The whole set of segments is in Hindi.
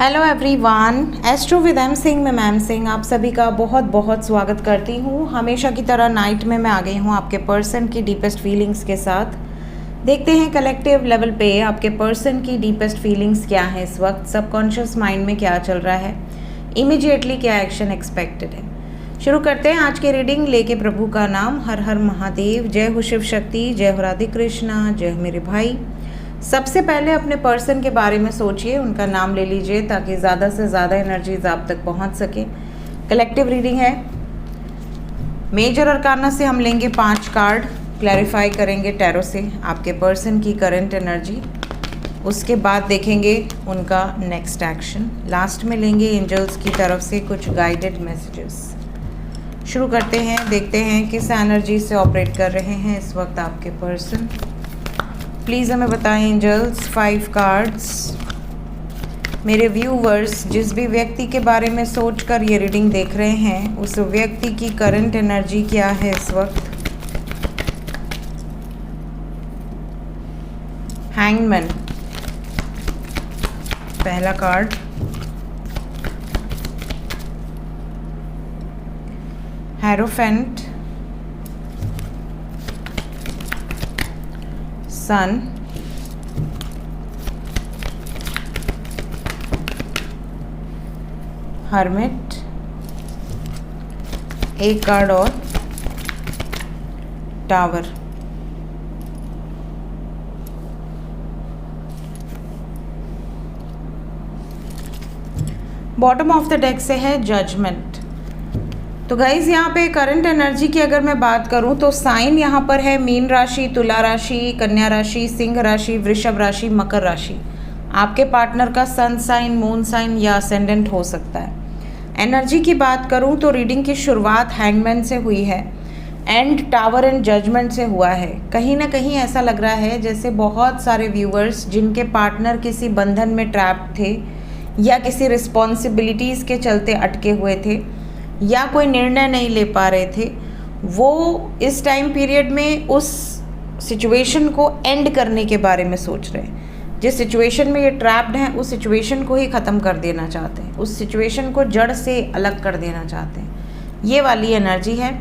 Hello everyone, astro with M Singh में मैम सिंह आप सभी का बहुत बहुत स्वागत करती हूँ। हमेशा की तरह नाइट में मैं आ गई हूँ आपके पर्सन की डीपेस्ट फीलिंग्स के साथ। देखते हैं कलेक्टिव लेवल पे आपके पर्सन की डीपेस्ट फीलिंग्स क्या है इस वक्त, सबकॉन्शियस माइंड में क्या चल रहा है, इमीडिएटली क्या एक्शन एक्सपेक्टेड है। शुरू करते हैं आज के रीडिंग लेके प्रभु का नाम। हर हर महादेव, जय हो शिव शक्ति, जय हो राधे कृष्णा, जय हो मेरे भाई। सबसे पहले अपने पर्सन के बारे में सोचिए, उनका नाम ले लीजिए ताकि ज़्यादा से ज़्यादा एनर्जीज आप तक पहुंच सके। कलेक्टिव रीडिंग है। मेजर अरकाना से हम लेंगे 5 कार्ड, क्लैरिफाई करेंगे टैरो से आपके पर्सन की करंट एनर्जी। उसके बाद देखेंगे उनका नेक्स्ट एक्शन। लास्ट में लेंगे एंजल्स की तरफ से कुछ गाइडेड मैसेजेस। शुरू करते हैं, देखते हैं किस एनर्जी से ऑपरेट कर रहे हैं इस वक्त आपके पर्सन। प्लीज़ हमें बताएं एंजल्स। 5 कार्ड्स। मेरे व्यूवर्स जिस भी व्यक्ति के बारे में सोचकर ये रीडिंग देख रहे हैं उस व्यक्ति की करंट एनर्जी क्या है इस वक्त। हैंगमैन पहला कार्ड, हेरोफेंट, सन, हर्मिट, एक कार्ड और tower. Bottom of the deck से है जजमेंट। तो गाइज यहाँ पे करंट एनर्जी की अगर मैं बात करूँ तो साइन यहाँ पर है मीन राशि, तुला राशि, कन्या राशि, सिंह राशि, वृषभ राशि, मकर राशि। आपके पार्टनर का सन साइन, मून साइन या असेंडेंट हो सकता है। एनर्जी की बात करूँ तो रीडिंग की शुरुआत हैंगमैन से हुई है, एंड टावर एंड जजमेंट से हुआ है। कहीं ना कहीं ऐसा लग रहा है जैसे बहुत सारे व्यूअर्स जिनके पार्टनर किसी बंधन में ट्रैप्ड थे या किसी रिस्पॉन्सिबिलिटीज़ के चलते अटके हुए थे या कोई निर्णय नहीं ले पा रहे थे, वो इस टाइम पीरियड में उस सिचुएशन को एंड करने के बारे में सोच रहे हैं। जिस सिचुएशन में ये ट्रैप्ड हैं उस सिचुएशन को ही ख़त्म कर देना चाहते हैं, उस सिचुएशन को जड़ से अलग कर देना चाहते हैं। ये वाली एनर्जी है।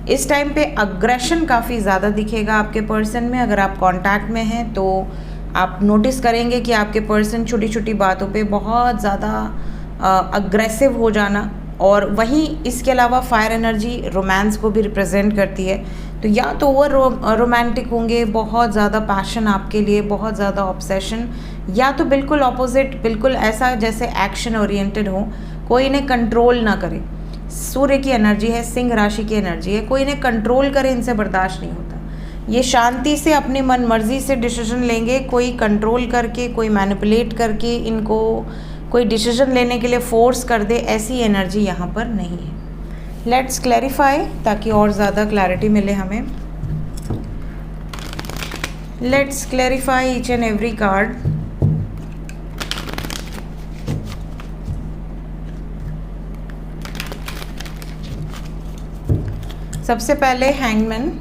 इस टाइम पे अग्रेशन काफ़ी ज़्यादा दिखेगा आपके पर्सन में। अगर आप कॉन्टैक्ट में हैं तो आप नोटिस करेंगे कि आपके पर्सन छोटी छोटी बातों पे बहुत ज़्यादा अग्रेसिव हो जाना, और वहीं इसके अलावा फायर एनर्जी रोमांस को भी रिप्रेजेंट करती है। तो या तो वो रोमांटिक होंगे, बहुत ज़्यादा पैशन आपके लिए, बहुत ज़्यादा ऑब्सेशन, या तो बिल्कुल ऑपोजिट, बिल्कुल ऐसा जैसे एक्शन ओरिएंटेड हो, कोई इन्हें कंट्रोल ना करे। सूर्य की एनर्जी है, सिंह राशि की एनर्जी है, कोई इन्हें कंट्रोल करे इनसे बर्दाश्त नहीं होता। ये शांति से अपनी मन मर्जी से डिसीजन लेंगे, कोई कंट्रोल करके, कोई मैनिपुलेट करके इनको कोई डिसीजन लेने के लिए फोर्स कर दे, ऐसी एनर्जी यहाँ पर नहीं है। लेट्स क्लैरिफाई ताकि और ज़्यादा क्लैरिटी मिले हमें। Let's clarify each and every card. सबसे पहले हैंगमैन।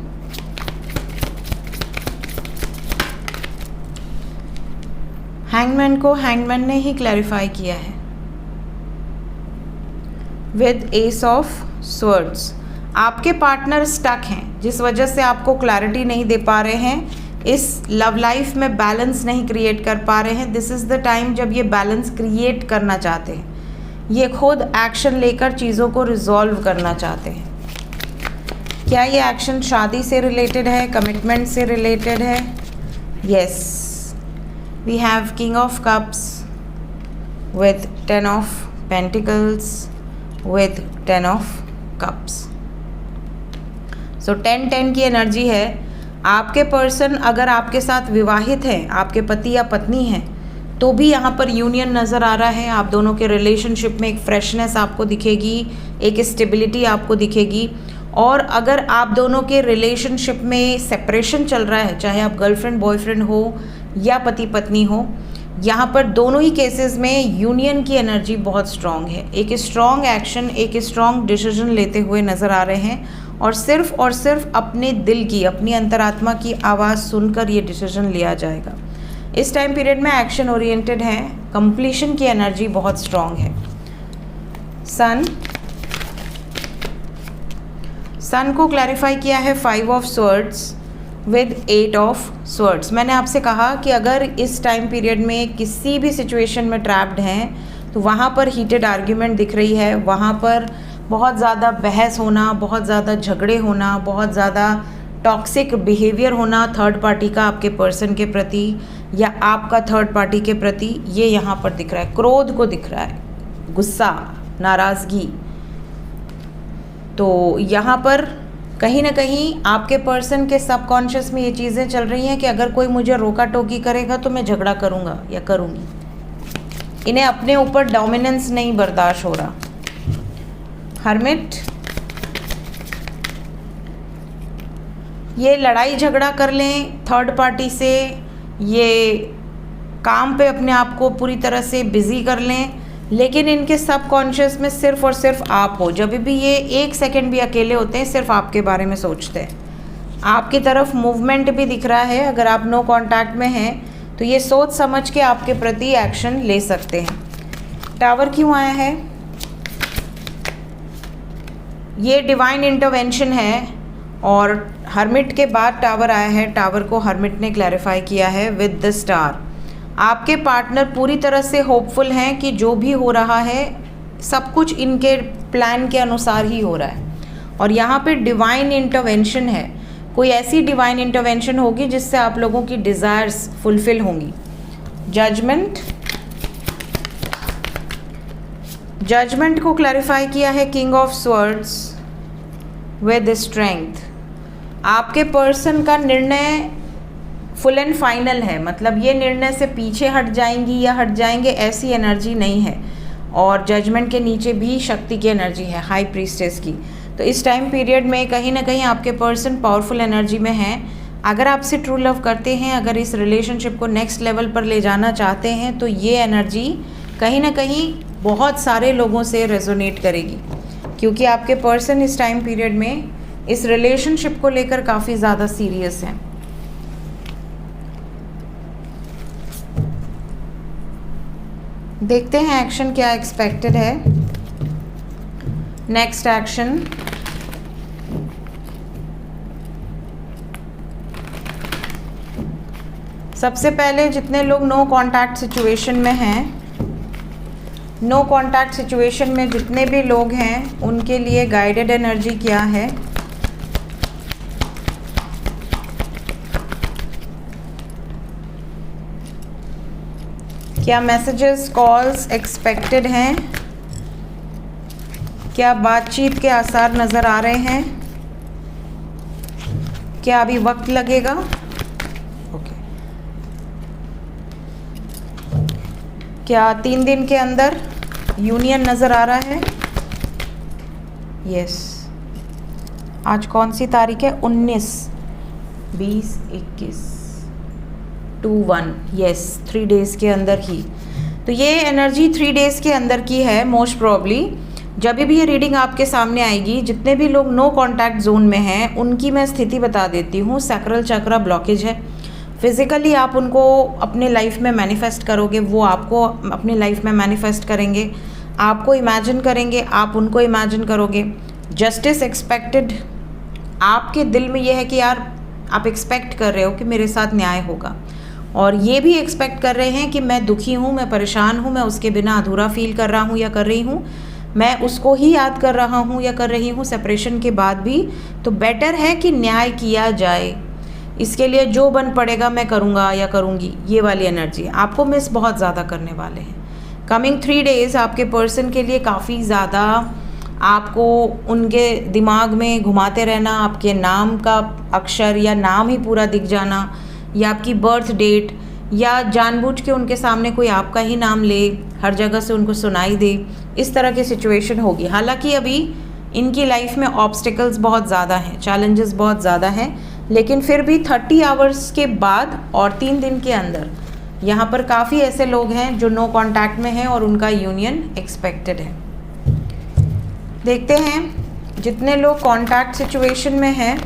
हैंगमैन को हैंगमैन ने ही क्लैरिफाई किया है विद एस ऑफ स्वर्ड्स। आपके पार्टनर स्टक हैं जिस वजह से आपको क्लैरिटी नहीं दे पा रहे हैं, इस लव लाइफ में बैलेंस नहीं क्रिएट कर पा रहे हैं। दिस इज़ द टाइम जब ये बैलेंस क्रिएट करना चाहते हैं, ये खुद एक्शन लेकर चीज़ों को रिजॉल्व करना चाहते हैं। क्या ये एक्शन शादी से रिलेटेड है, कमिटमेंट से रिलेटेड है? Yes. We have King of Cups with 10 of Pentacles with 10 of Cups. So 10-10 की एनर्जी है। आपके पर्सन अगर आपके साथ विवाहित हैं, आपके पति या पत्नी हैं, तो भी यहाँ पर यूनियन नज़र आ रहा है। आप दोनों के रिलेशनशिप में एक फ्रेशनेस आपको दिखेगी, एक स्टेबिलिटी आपको दिखेगी। और अगर आप दोनों के रिलेशनशिप में सेपरेशन चल रहा है, चाहे आप गर्लफ्रेंड बॉयफ्रेंड हो या पति पत्नी हो, यहाँ पर दोनों ही केसेस में यूनियन की एनर्जी बहुत स्ट्रॉन्ग है। एक स्ट्रॉन्ग एक्शन, एक स्ट्रॉन्ग डिसीजन लेते हुए नज़र आ रहे हैं, और सिर्फ अपने दिल की, अपनी अंतरात्मा की आवाज़ सुनकर ये डिसीजन लिया जाएगा। इस टाइम पीरियड में एक्शन ओरिएंटेड हैं, कंप्लीशन की एनर्जी बहुत स्ट्रांग है। सन को क्लैरिफाई किया है 5 of swords with 8 of swords. मैंने आपसे कहा कि अगर इस टाइम पीरियड में किसी भी सिचुएशन में ट्रैप्ड हैं तो वहाँ पर हीटेड आर्ग्यूमेंट दिख रही है, वहाँ पर बहुत ज़्यादा बहस होना, बहुत ज़्यादा झगड़े होना, बहुत ज़्यादा टॉक्सिक बिहेवियर होना थर्ड पार्टी का आपके पर्सन के प्रति या आपका थर्ड पार्टी के प्रति, ये यहाँ पर दिख रहा है। क्रोध को दिख रहा है, गुस्सा, नाराज़गी। तो यहाँ पर कहीं ना कहीं आपके पर्सन के सबकॉन्शियस में ये चीज़ें चल रही हैं कि अगर कोई मुझे रोका टोकी करेगा तो मैं झगड़ा करूँगा या करूँगी। इन्हें अपने ऊपर डोमिनेंस नहीं बर्दाश्त हो रहा। हर्मिट, ये लड़ाई झगड़ा कर लें थर्ड पार्टी से, ये काम पे अपने आप को पूरी तरह से बिज़ी कर लें, लेकिन इनके सबकॉन्शियस में सिर्फ और सिर्फ आप हो। जब भी ये 1 सेकंड भी अकेले होते हैं सिर्फ आपके बारे में सोचते हैं। आपकी तरफ मूवमेंट भी दिख रहा है। अगर आप नो कांटेक्ट में हैं तो ये सोच समझ के आपके प्रति एक्शन ले सकते हैं। टावर क्यों आया है? ये डिवाइन इंटरवेंशन है और हर्मिट के बाद टावर आया है। टावर को हर्मिट ने क्लैरिफाई किया है विद द स्टार। आपके पार्टनर पूरी तरह से होपफुल हैं कि जो भी हो रहा है सब कुछ इनके प्लान के अनुसार ही हो रहा है और यहाँ पे डिवाइन इंटरवेंशन है। कोई ऐसी डिवाइन इंटरवेंशन होगी जिससे आप लोगों की डिज़ायर्स फुलफिल होंगी। जजमेंट को क्लैरिफाई किया है king of swords with strength. आपके पर्सन का निर्णय फुल एंड फाइनल है, मतलब ये निर्णय से पीछे हट जाएंगी या हट जाएंगे ऐसी एनर्जी नहीं है। और जजमेंट के नीचे भी शक्ति की एनर्जी है, हाई प्रीस्टेस की। तो इस टाइम पीरियड में कहीं ना कहीं आपके पर्सन पावरफुल एनर्जी में हैं। अगर आपसे ट्रू लव करते हैं, अगर इस रिलेशनशिप को नेक्स्ट लेवल पर ले जाना चाहते हैं तो ये एनर्जी कहीं ना कहीं बहुत सारे लोगों से रेजोनेट करेगी, क्योंकि आपके पर्सन इस टाइम पीरियड में इस रिलेशनशिप को लेकर काफ़ी ज़्यादा सीरियस हैं। देखते हैं एक्शन क्या एक्सपेक्टेड है। नेक्स्ट एक्शन, सबसे पहले जितने लोग नो कांटेक्ट सिचुएशन में हैं, नो कांटेक्ट सिचुएशन में जितने भी लोग हैं उनके लिए गाइडेड एनर्जी क्या है। क्या मैसेजेस, कॉल्स एक्सपेक्टेड हैं? क्या बातचीत के आसार नज़र आ रहे हैं? क्या अभी वक्त लगेगा? ओके। क्या 3 दिन के अंदर यूनियन नज़र आ रहा है? यस। आज कौन सी तारीख है? 19, 20, 21, 2-1। यस, 3 डेज़ के अंदर ही। तो ये एनर्जी 3 डेज़ के अंदर की है मोस्ट प्रॉब्ली। जब भी ये रीडिंग आपके सामने आएगी, जितने भी लोग नो कांटेक्ट जोन में हैं उनकी मैं स्थिति बता देती हूँ। सैक्रल चक्रा ब्लॉकेज है। फिज़िकली आप उनको अपने लाइफ में मैनिफेस्ट करोगे, वो आपको अपनी लाइफ में मैनिफेस्ट करेंगे। आपको इमेजिन करेंगे, आप उनको इमेजिन करोगे। जस्टिस एक्सपेक्टेड, आपके दिल में ये है कि यार आप एक्सपेक्ट कर रहे हो कि मेरे साथ न्याय होगा, और ये भी एक्सपेक्ट कर रहे हैं कि मैं दुखी हूँ, मैं परेशान हूँ, मैं उसके बिना अधूरा फील कर रहा हूँ या कर रही हूँ, मैं उसको ही याद कर रहा हूँ या कर रही हूँ सेपरेशन के बाद भी। तो बेटर है कि न्याय किया जाए, इसके लिए जो बन पड़ेगा मैं करूँगा या करूँगी। ये वाली एनर्जी आपको मिस बहुत ज़्यादा करने वाले हैं। कमिंग 3 डेज़ आपके पर्सन के लिए काफ़ी ज़्यादा आपको उनके दिमाग में घुमाते रहना, आपके नाम का अक्षर या नाम ही पूरा दिख जाना, या आपकी बर्थ डेट, या जानबूझ के उनके सामने कोई आपका ही नाम ले, हर जगह से उनको सुनाई दे, इस तरह की सिचुएशन होगी। हालांकि अभी इनकी लाइफ में ऑब्स्टिकल्स बहुत ज़्यादा हैं, चैलेंजेस बहुत ज़्यादा हैं, लेकिन फिर भी 30 आवर्स के बाद और 3 दिन के अंदर यहाँ पर काफ़ी ऐसे लोग हैं जो नो कांटेक्ट में हैं और उनका यूनियन एक्सपेक्टेड है। देखते हैं जितने लोग कांटेक्ट सिचुएशन में हैं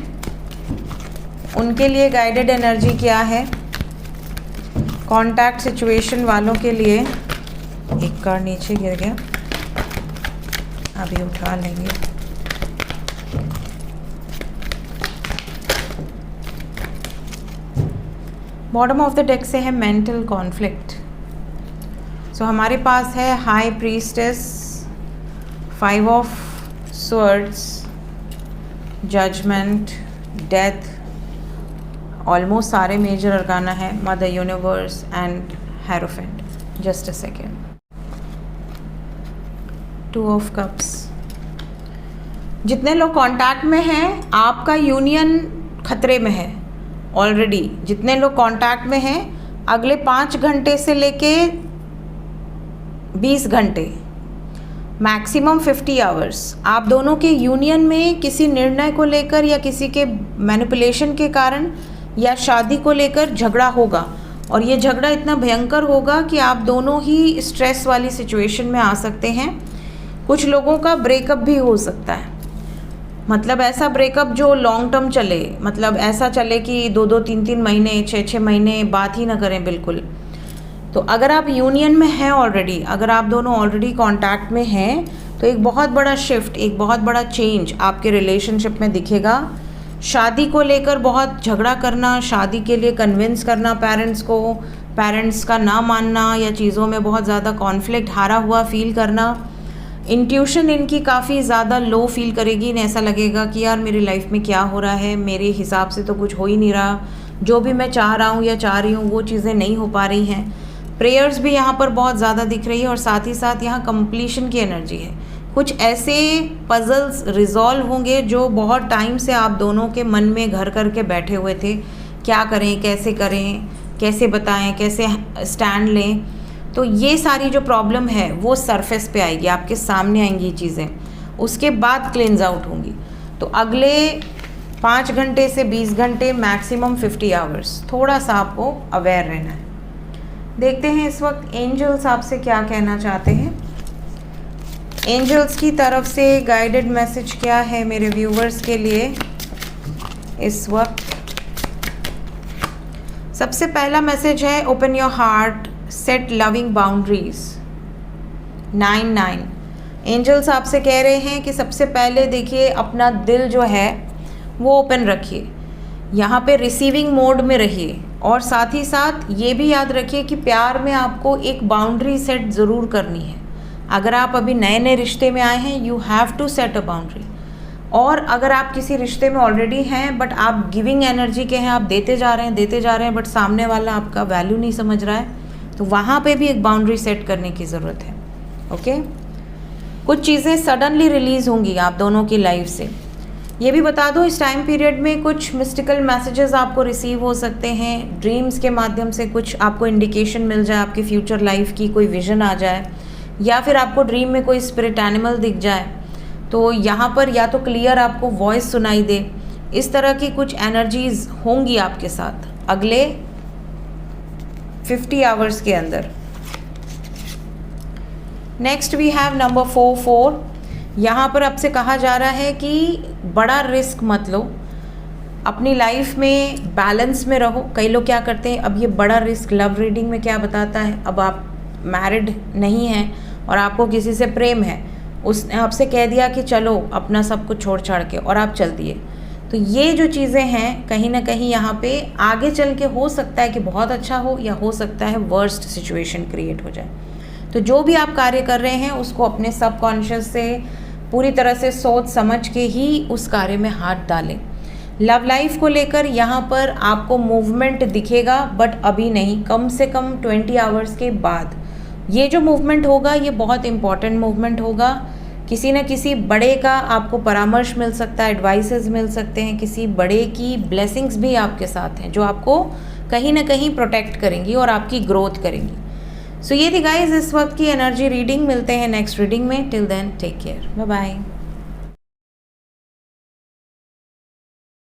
उनके लिए गाइडेड एनर्जी क्या है। कॉन्टैक्ट सिचुएशन वालों के लिए, एक कार्ड नीचे गिर गया, अभी उठा लेंगे। बॉटम ऑफ द डेक से है मेंटल कॉन्फ्लिक्ट। सो हमारे पास है high priestess, 5 of swords, judgement, death, almost सारे मेजर अरकाना है, mother universe and hierophant. Just a second. 2 of cups. जितने लोग कांटेक्ट में हैं, आपका यूनियन खतरे में है ऑलरेडी। जितने लोग कांटेक्ट में हैं, अगले 5 घंटे से लेके 20 घंटे, मैक्सिमम 50 आवर्स, आप दोनों के यूनियन में किसी निर्णय को लेकर या किसी के मैनिपुलेशन के कारण या शादी को लेकर झगड़ा होगा। और ये झगड़ा इतना भयंकर होगा कि आप दोनों ही स्ट्रेस वाली सिचुएशन में आ सकते हैं। कुछ लोगों का ब्रेकअप भी हो सकता है, मतलब ऐसा ब्रेकअप जो लॉन्ग टर्म चले, मतलब ऐसा चले कि 2-2, 3-3 महीने, 6-6 महीने बात ही ना करें बिल्कुल। तो अगर आप यूनियन में हैं ऑलरेडी, अगर आप दोनों ऑलरेडी कांटेक्ट में हैं, तो एक बहुत बड़ा शिफ्ट, एक बहुत बड़ा चेंज आपके रिलेशनशिप में दिखेगा। शादी को लेकर बहुत झगड़ा करना, शादी के लिए कन्विंस करना पेरेंट्स को, पेरेंट्स का ना मानना या चीज़ों में बहुत ज़्यादा कॉन्फ्लिक्ट, हारा हुआ फील करना। इंट्यूशन इनकी काफ़ी ज़्यादा लो फील करेगी। इन्हें ऐसा लगेगा कि यार मेरी लाइफ में क्या हो रहा है, मेरे हिसाब से तो कुछ हो ही नहीं रहा, जो भी मैं चाह रहा हूँ या चाह रही हूँ वो चीज़ें नहीं हो पा रही हैं। प्रेयर्स भी यहाँ पर बहुत ज़्यादा दिख रही है और साथ ही साथ यहाँ कंप्लीशन की एनर्जी है। कुछ ऐसे पजल्स रिजॉल्व होंगे जो बहुत टाइम से आप दोनों के मन में घर करके बैठे हुए थे, क्या करें, कैसे बताएं, कैसे स्टैंड लें। तो ये सारी जो प्रॉब्लम है वो सरफेस पे आएगी, आपके सामने आएंगी ये चीज़ें, उसके बाद क्लेंज आउट होंगी। तो अगले 5 घंटे से 20 घंटे, मैक्सिमम 50 आवर्स, थोड़ा सा आपको अवेयर रहना है। देखते हैं इस वक्त एंजल्स आपसे क्या कहना चाहते हैं। एंजल्स की तरफ से गाइडेड मैसेज क्या है मेरे व्यूवर्स के लिए इस वक्त। सबसे पहला मैसेज है open your heart, set loving boundaries. 9-9 angels आपसे कह रहे हैं कि सबसे पहले देखिए अपना दिल जो है वो ओपन रखिए, यहाँ पे रिसीविंग मोड में रहिए और साथ ही साथ ये भी याद रखिए कि प्यार में आपको एक बाउंड्री सेट ज़रूर करनी है। अगर आप अभी नए नए रिश्ते में आए हैं, you have to set a boundary. और अगर आप किसी रिश्ते में ऑलरेडी हैं बट आप गिविंग एनर्जी के हैं, आप देते जा रहे हैं बट सामने वाला आपका वैल्यू नहीं समझ रहा है, तो वहाँ पे भी एक बाउंड्री सेट करने की ज़रूरत है। ओके, कुछ चीज़ें सडनली रिलीज़ होंगी आप दोनों की लाइफ से। ये भी बता दो, इस टाइम पीरियड में कुछ मिस्टिकल मैसेजेस आपको रिसीव हो सकते हैं। ड्रीम्स के माध्यम से कुछ आपको इंडिकेशन मिल जाए, आपकी फ्यूचर लाइफ की कोई विजन आ जाए, या फिर आपको ड्रीम में कोई स्पिरिट एनिमल दिख जाए, तो यहाँ पर या तो क्लियर आपको वॉइस सुनाई दे। इस तरह की कुछ एनर्जीज होंगी आपके साथ अगले 50 आवर्स के अंदर। Next we have number 4। यहाँ पर आपसे कहा जा रहा है कि बड़ा रिस्क मत लो, अपनी लाइफ में बैलेंस में रहो। कई लोग क्या करते हैं, अब ये बड़ा रिस्क लव रीडिंग में क्या बताता है, अब आप मैरिड नहीं हैं और आपको किसी से प्रेम है, उसने आपसे कह दिया कि चलो अपना सब कुछ छोड़ छाड़ के, और आप चल दिए। तो ये जो चीज़ें हैं कहीं ना कहीं यहाँ पे आगे चल के हो सकता है कि बहुत अच्छा हो, या हो सकता है वर्स्ट सिचुएशन क्रिएट हो जाए। तो जो भी आप कार्य कर रहे हैं उसको अपने सबकॉन्शियस से पूरी तरह से सोच समझ के ही उस कार्य में हाथ डालें। लव लाइफ को लेकर यहाँ पर आपको मूवमेंट दिखेगा, बट अभी नहीं, कम से कम 20 आवर्स के बाद ये जो मूवमेंट होगा ये बहुत इम्पॉर्टेंट मूवमेंट होगा। किसी न किसी बड़े का आपको परामर्श मिल सकता है, एडवाइसेस मिल सकते हैं, किसी बड़े की ब्लेसिंग्स भी आपके साथ हैं जो आपको कहीं ना कहीं प्रोटेक्ट करेंगी और आपकी ग्रोथ करेंगी। सो ये थी गाइज इस वक्त की एनर्जी रीडिंग। मिलते हैं नेक्स्ट रीडिंग में। Till then take care, bye bye.